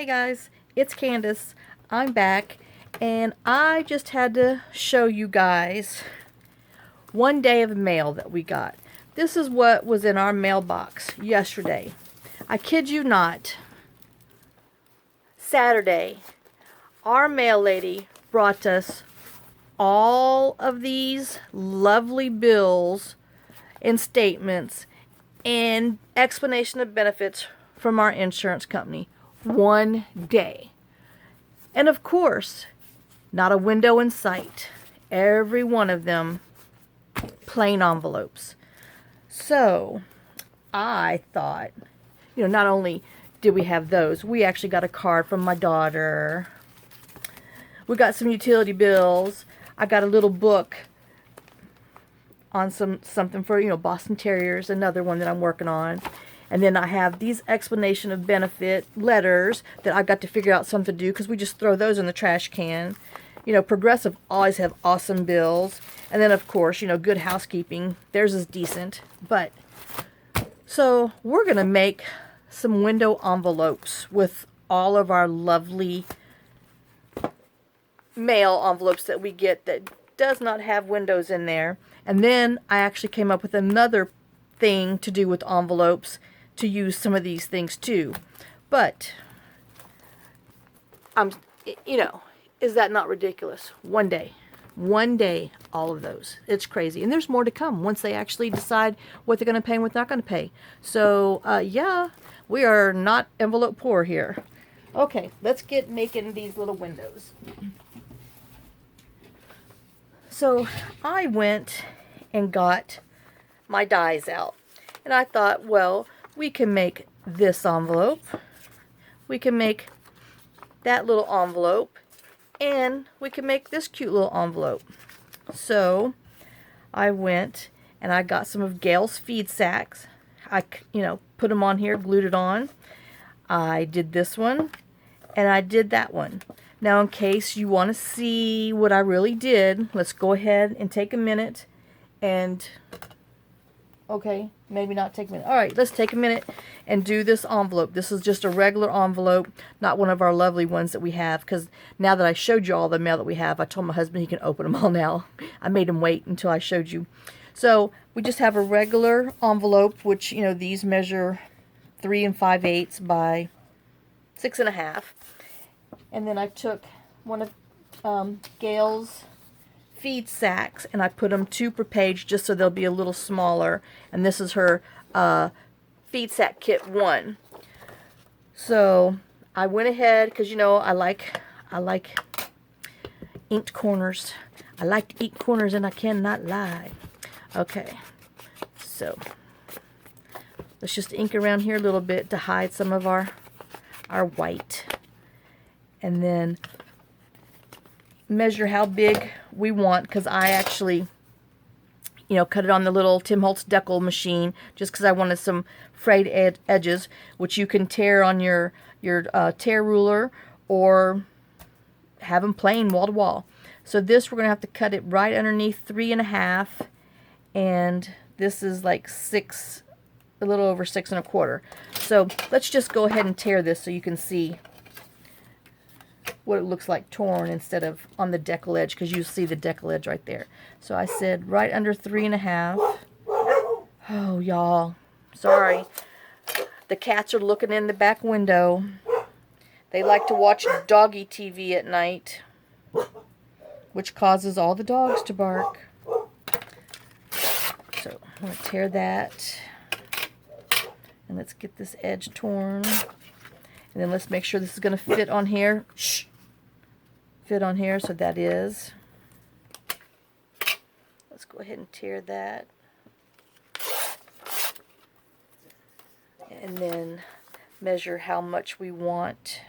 Hey guys, it's Candace. I'm back and I just had to show you guys one day of mail that we got. This is what was in our mailbox yesterday. I kid you not. Saturday, our mail lady brought us all of these lovely bills and statements and explanation of benefits from our insurance company. One day. And of course, not a window in sight. Every one of them plain envelopes. So, I thought, not only did we have those, we actually got a card from my daughter. We got some utility bills. I got a little book on something for, Boston Terriers, another one that I'm working on. And then I have these explanation of benefit letters that I got to figure out something to do because we just throw those in the trash can. Progressive always have awesome bills. And then, of course, good housekeeping. Theirs is decent. But, so we're going to make some window envelopes with all of our lovely mail envelopes that we get that does not have windows in there. And then I actually came up with another thing to do with envelopes to use some of these things too. But is that not ridiculous? One day, all of those. It's crazy. And there's more to come once they actually decide what they're going to pay and what they're not going to pay. So, yeah, we are not envelope poor here. Okay, let's get making these little windows. So, I went and got my dies out. And I thought, well, we can make this envelope. We can make that little envelope. And we can make this cute little envelope. So I went and I got some of Gail's feed sacks. I, put them on here, glued it on. I did this one and I did that one. Now, in case you want to see what I really did, let's go ahead and take a minute and... Okay, maybe not take a minute. All right, let's take a minute and do this envelope. This is just a regular envelope, not one of our lovely ones that we have, because now that I showed you all the mail that we have, I told my husband he can open them all now. I made him wait until I showed you. So we just have a regular envelope, which, these measure 3 5/8 by 6 1/2. And then I took one of Gail's feed sacks and I put them 2 per page just so they'll be a little smaller, and this is her feed sack kit 1. So I went ahead because I like inked corners. I like to ink corners and I cannot lie. Okay, so let's just ink around here a little bit to hide some of our white, and then measure how big we want, because I actually cut it on the little Tim Holtz decal machine just because I wanted some frayed edges, which you can tear on your tear ruler or have them plain wall to wall. So this, we're gonna have to cut it right underneath 3 1/2, and this is like 6, a little over 6 1/4. So let's just go ahead and tear this so you can see what it looks like torn instead of on the decal edge, because you see the decal edge right there. So I said right under 3 1/2. Oh, y'all, sorry. The cats are looking in the back window. They like to watch doggy TV at night, which causes all the dogs to bark. So I'm going to tear that. And let's get this edge torn. And then let's make sure this is going to fit on here. Shh. Fit on here, so that is. Let's go ahead and tear that. And then measure how much we want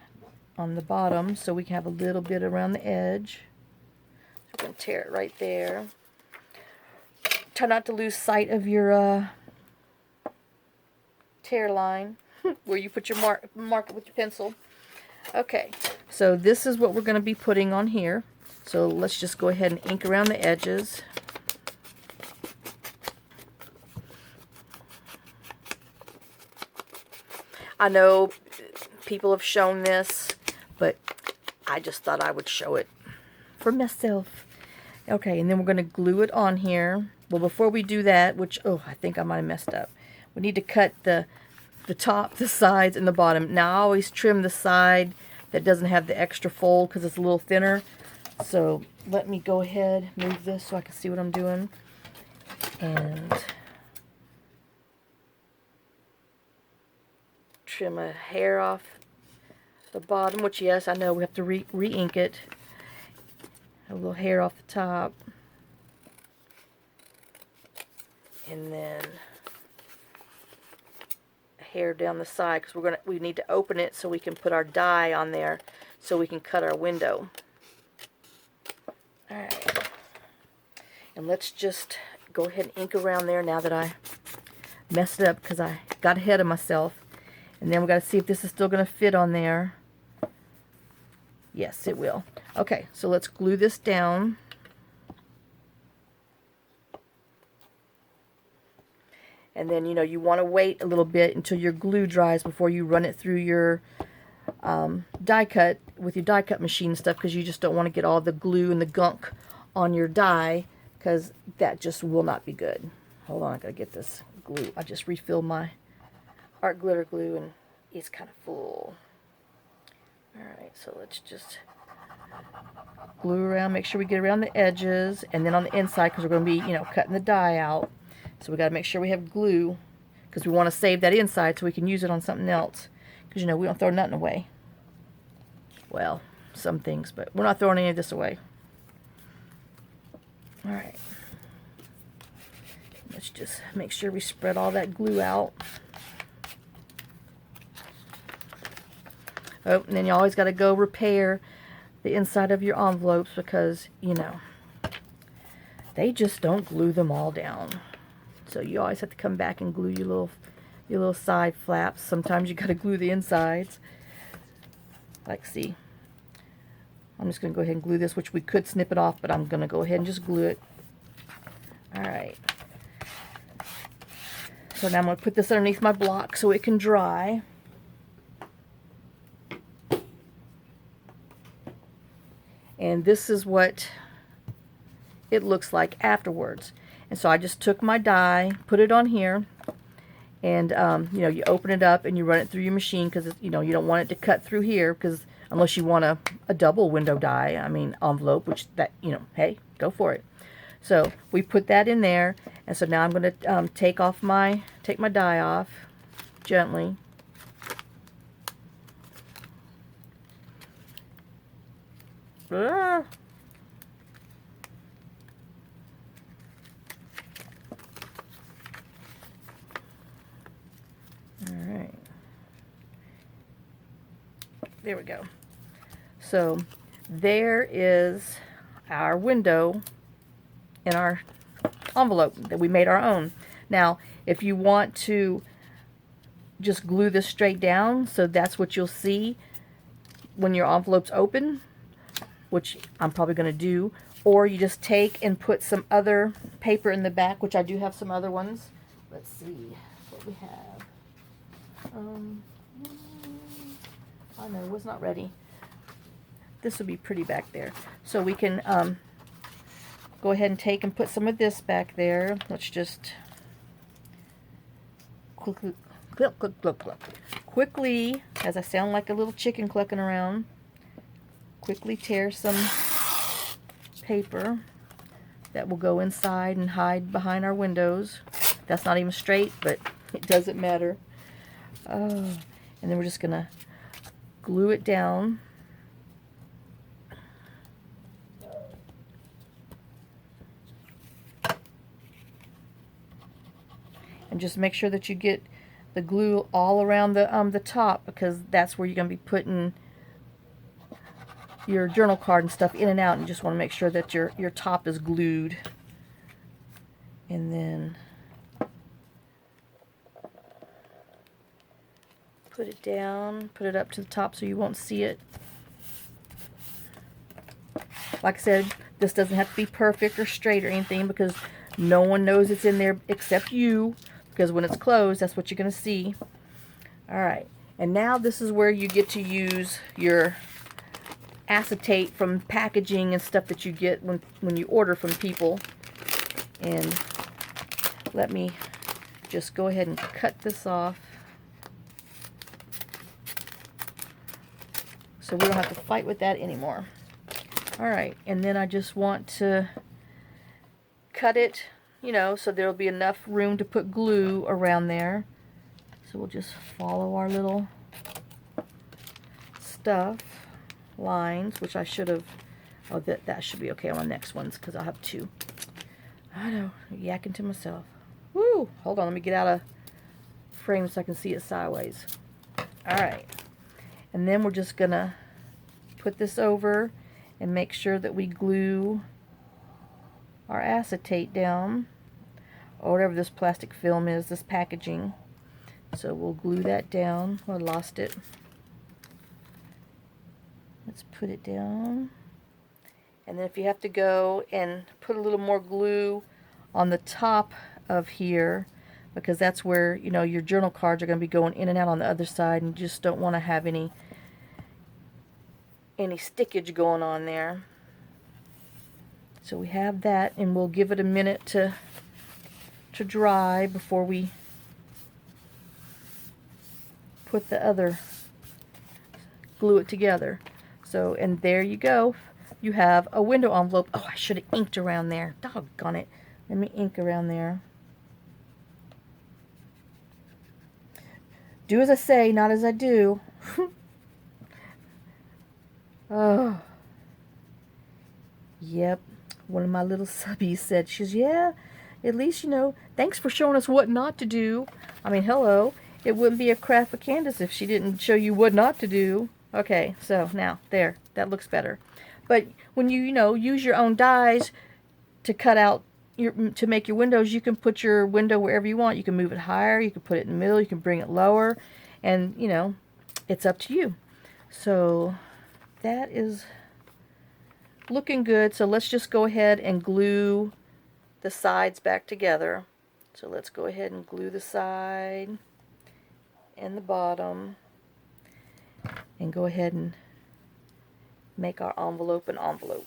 on the bottom so we can have a little bit around the edge. So we're going to tear it right there. Try not to lose sight of your tear line where you put your mark it with your pencil. Okay, so this is what we're going to be putting on here. So let's just go ahead and ink around the edges. I know people have shown this, but I just thought I would show it for myself. Okay, and then we're going to glue it on here. Well, before we do that, which, oh, I think I might have messed up. We need to cut the top, the sides, and the bottom. Now, I always trim the side that doesn't have the extra fold because it's a little thinner. So, let me go ahead, move this so I can see what I'm doing. And trim a hair off the bottom, which, yes, I know we have to re-ink it. A little hair off the top. And then a hair down the side, because we need to open it so we can put our die on there so we can cut our window. Alright. And let's just go ahead and ink around there now that I messed it up because I got ahead of myself. And then we got to see if this is still going to fit on there. Yes, it will. Okay, so let's glue this down. And then, you know, you want to wait a little bit until your glue dries before you run it through your die cut with your die cut machine and stuff, because you just don't want to get all the glue and the gunk on your die, because that just will not be good. Hold on, I gotta get this glue. I just refilled my art glitter glue and it's kind of full. Alright, so let's just glue around, make sure we get around the edges, and then on the inside, because we're going to be, you know, cutting the die out. So we got to make sure we have glue, because we want to save that inside so we can use it on something else. Because, you know, we don't throw nothing away. Well, some things, but we're not throwing any of this away. Alright. Let's just make sure we spread all that glue out. Oh, and then you always got to go repair the inside of your envelopes, because, you know, they just don't glue them all down. So you always have to come back and glue your little side flaps. Sometimes you got to glue the insides. Like, see, I'm just going to go ahead and glue this, which we could snip it off, but I'm going to go ahead and just glue it. Alright. So now I'm going to put this underneath my block so it can dry. And this is what it looks like afterwards. And so I just took my die, put it on here, and you know, you open it up and you run it through your machine, because you know, you don't want it to cut through here, because unless you want a double window die, I mean envelope, which that, you know, hey, go for it. So we put that in there, and so now I'm going to take my die off gently. Ah. Alright. There we go. So there is our window in our envelope that we made our own. Now, if you want to just glue this straight down, so that's what you'll see when your envelope's open, which I'm probably going to do, or you just take and put some other paper in the back, which I do have some other ones. Let's see what we have. Oh no, it was not ready. This will be pretty back there. So we can go ahead and take and put some of this back there. Let's just quickly, as I sound like a little chicken clucking around, quickly tear some paper that will go inside and hide behind our windows. That's not even straight, but it doesn't matter. Oh, and then we're just gonna glue it down. And just make sure that you get the glue all around the top, because that's where you're going to be putting your journal card and stuff in and out, and you just want to make sure that your top is glued. And then put it down, put it up to the top so you won't see it. Like I said, this doesn't have to be perfect or straight or anything, because no one knows it's in there except you, because when it's closed, that's what you're going to see. Alright, And now this is where you get to use your acetate from packaging and stuff that you get when you order from people. And let me just go ahead and cut this off so we don't have to fight with that anymore. Alright, and then I just want to cut it, you know, so there'll be enough room to put glue around there. So we'll just follow our little stuff, lines, which I should have, oh, that should be okay on the next ones because I'll have two. I know, yakking to myself. Woo! Hold on, let me get out of frame so I can see it sideways. Alright, and then we're just gonna put this over and make sure that we glue our acetate down, or whatever this plastic film is, this packaging. So we'll glue that down. Oh, I lost it. Let's put it down. And then if you have to go and put a little more glue on the top of here, because that's where, you know, your journal cards are going to be going in and out on the other side, and you just don't want to have any stickage going on there. So we have that, and we'll give it a minute to dry before we put the other, glue it together. So, and there you go. You have a window envelope. Oh, I should have inked around there. Doggone it. Let me ink around there. Do as I say, not as I do. Oh. Yep. One of my little subbies said, she's, yeah, at least, you know, thanks for showing us what not to do. I mean, hello. It wouldn't be a craft for Candace if she didn't show you what not to do. Okay, so now, there. That looks better. But when you know, use your own dies to cut out, to make your windows, you can put your window wherever you want. You can move it higher, you can put it in the middle, you can bring it lower, and, you know, it's up to you. So, that is looking good. So let's just go ahead and glue the sides back together. So let's go ahead and glue the side and the bottom, and go ahead and make our envelope an envelope.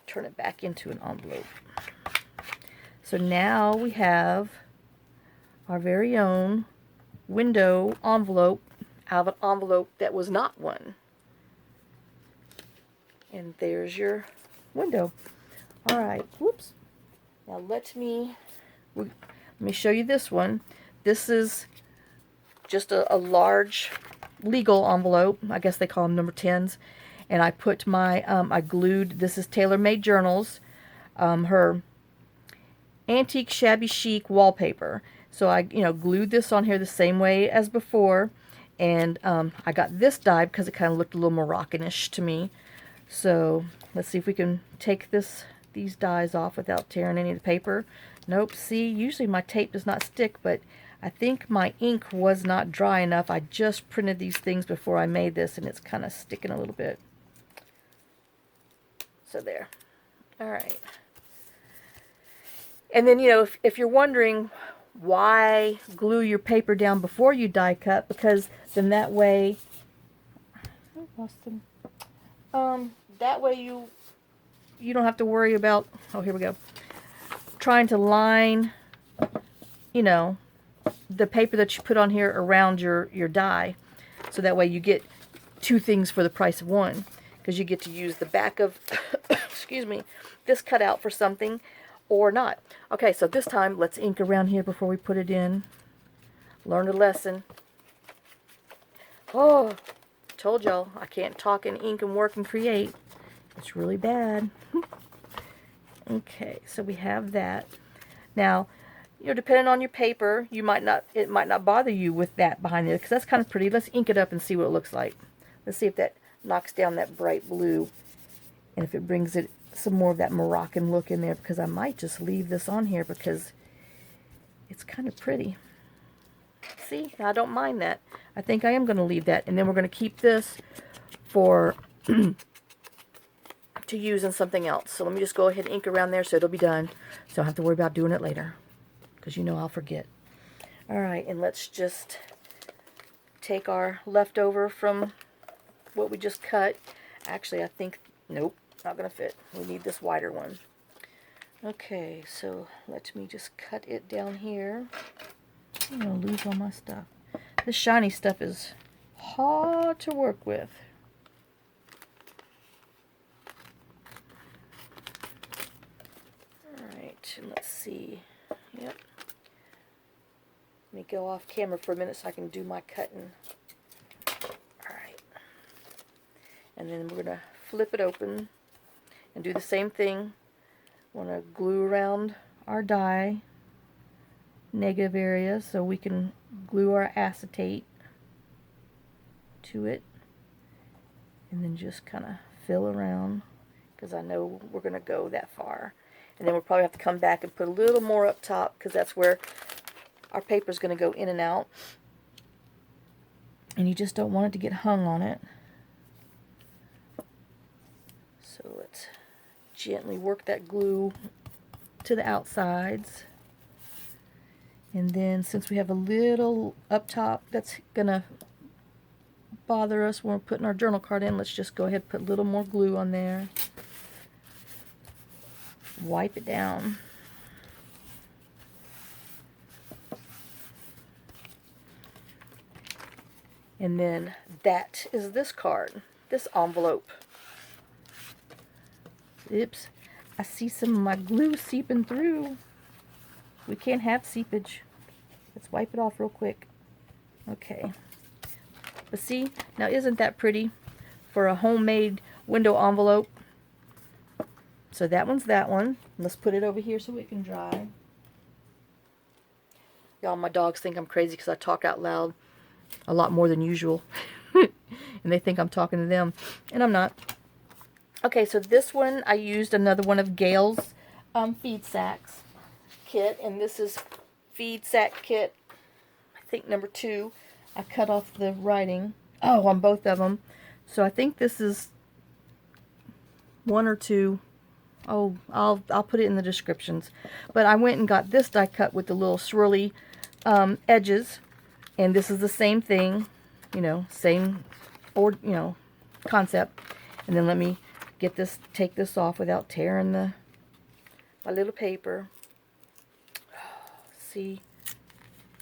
Turn it back into an envelope. So now we have our very own window envelope out of an envelope that was not one. And there's your window. Alright, whoops. Now let me show you this one. This is just a large legal envelope. I guess they call them number 10s. And I put my, I glued, this is Tailor Made Journals, her antique shabby chic wallpaper. So I, you know, glued this on here the same way as before. And I got this die because it kind of looked a little Moroccan-ish to me. So let's see if we can take these dies off without tearing any of the paper. Nope, see, usually my tape does not stick, but I think my ink was not dry enough. I just printed these things before I made this, and it's kind of sticking a little bit. So there. Alright. And then, you know, if you're wondering why glue your paper down before you die cut, because then that way, I lost them. That way you don't have to worry about, oh, here we go, trying to line, you know, the paper that you put on here around your die. So that way you get two things for the price of one, because you get to use the back of, excuse me, this cutout for something or not. Okay, so this time let's ink around here before we put it in. Learn a lesson. Oh, told y'all I can't talk and ink and work and create. It's really bad. Okay, so we have that. Now, you know, depending on your paper, you might not, it might not bother you with that behind it, because that's kind of pretty. Let's ink it up and see what it looks like. Let's see if that knocks down that bright blue, and if it brings it some more of that Moroccan look in there, because I might just leave this on here because it's kind of pretty. See, I don't mind that. I think I am going to leave that, and then we're going to keep this for to use in something else. So let me just go ahead and ink around there so it'll be done, so I don't have to worry about doing it later, because you know I'll forget. Alright, and let's just take our leftover from what we just cut. Actually, I think, nope, not going to fit. We need this wider one. Okay, so let me just cut it down here. I'm going to lose all my stuff. This shiny stuff is hard to work with. Alright, and let's see. Yep. Let me go off camera for a minute so I can do my cutting. Alright. And then we're going to flip it open and do the same thing. Want to glue around our die negative area so we can glue our acetate to it, and then just kind of fill around, because I know we're going to go that far. And then we'll probably have to come back and put a little more up top, because that's where our paper is going to go in and out, and you just don't want it to get hung on it. So let's gently work that glue to the outsides. And then since we have a little up top that's gonna bother us when we're putting our journal card in, let's just go ahead and put a little more glue on there. Wipe it down. And then that is this card, this envelope. Oops, I see some of my glue seeping through. We can't have seepage. Let's wipe it off real quick. Okay. But see, now isn't that pretty for a homemade window envelope? So that one's that one. Let's put it over here so it can dry. Y'all, my dogs think I'm crazy because I talk out loud a lot more than usual. And they think I'm talking to them. And I'm not. Okay, so this one, I used another one of Gail's feed sacks kit. And this is feed sack kit, I think number 2. I cut off the writing. Oh, on both of them. So I think this is 1 or 2. Oh, I'll put it in the descriptions. But I went and got this die cut with the little swirly edges. And this is the same thing. You know, same, or you know, concept. And then let me get this, take this off without tearing my little paper. See,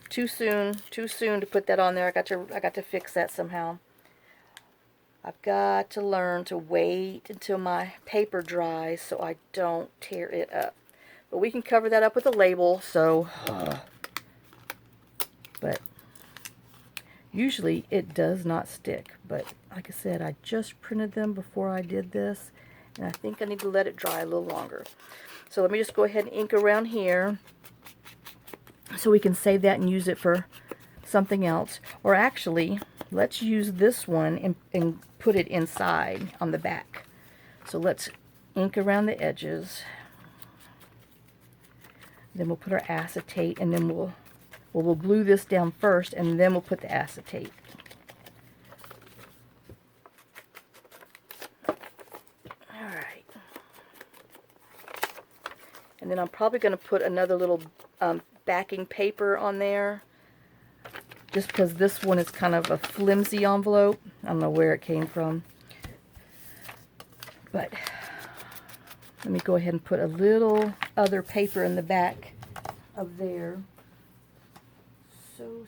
too soon to put that on there. I got to fix that somehow. I've got to learn to wait until my paper dries so I don't tear it up. But we can cover that up with a label, so but usually it does not stick. But like I said, I just printed them before I did this, and I think I need to let it dry a little longer. So let me just go ahead and ink around here so we can save that and use it for something else. Or actually, let's use this one and put it inside on the back. So let's ink around the edges. Then we'll put our acetate, and then we'll glue this down first, and then we'll put the acetate. Alright. And then I'm probably going to put another little backing paper on there, just because this one is kind of a flimsy envelope. I don't know where it came from, but let me go ahead and put a little other paper in the back of there. So.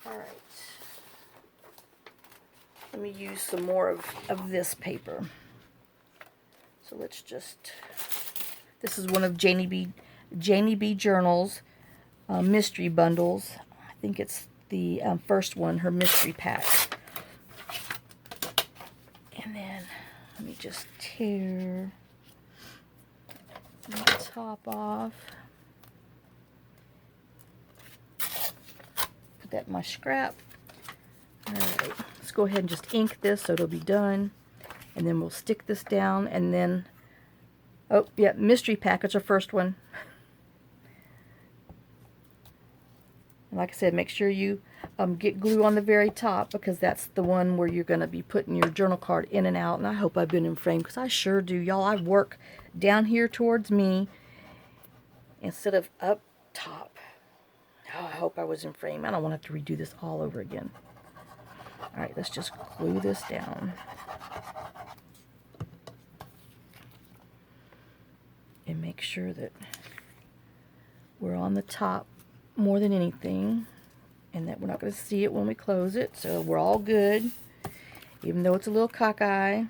Alright. Let me use some more of this paper. So let's just, this is one of Janie B Journal's mystery bundles. I think it's the first one, her mystery pack. And then let me just tear the top off. Put that in my scrap. Alright, let's go ahead and just ink this so it'll be done. And then we'll stick this down, and then, oh, yeah, mystery pack, it's our first one. And like I said, make sure you get glue on the very top, because that's the one where you're going to be putting your journal card in and out. And I hope I've been in frame, because I sure do. Y'all, I work down here towards me instead of up top. Oh, I hope I was in frame. I don't want to have to redo this all over again. Alright, let's just glue this down. And make sure that we're on the top more than anything, and that we're not going to see it when we close it, so we're all good. Even though it's a little cockeye,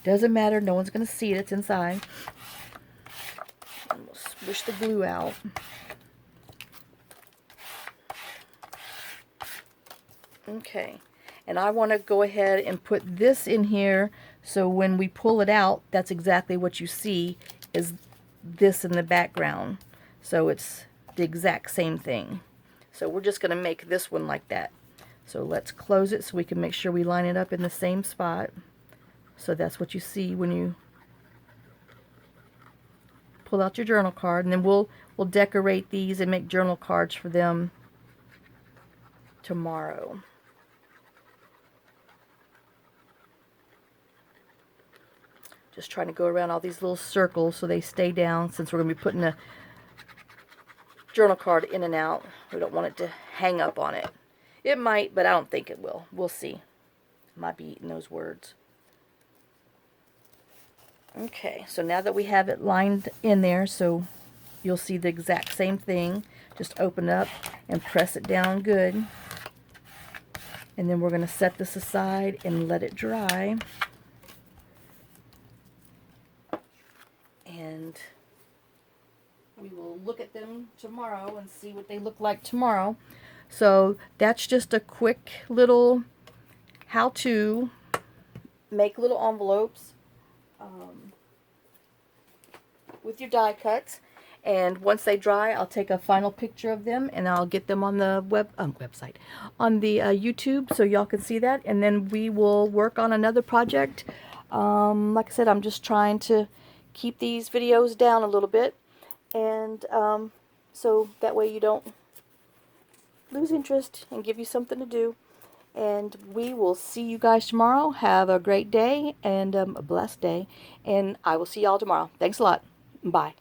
doesn't matter, no one's going to see it, it's inside. And we'll swish the glue out. Okay, and I want to go ahead and put this in here, so when we pull it out, that's exactly what you see, is this in the background. So it's the exact same thing. So we're just going to make this one like that. So let's close it so we can make sure we line it up in the same spot. So that's what you see when you pull out your journal card, and then we'll decorate these and make journal cards for them tomorrow. Just trying to go around all these little circles so they stay down, since we're going to be putting a journal card in and out. We don't want it to hang up on it. It might, but I don't think it will. We'll see. Might be eating those words. Okay, so now that we have it lined in there, so you'll see the exact same thing. Just open up and press it down good. And then we're going to set this aside and let it dry. And we will look at them tomorrow and see what they look like tomorrow. So that's just a quick little how-to make little envelopes with your die cuts. And once they dry, I'll take a final picture of them and I'll get them on the website, on the YouTube, so y'all can see that. And then we will work on another project. Like I said, I'm just trying to keep these videos down a little bit, and so that way you don't lose interest and give you something to do. And we will see you guys tomorrow. Have a great day and a blessed day, and I will see y'all tomorrow. Thanks a lot. Bye.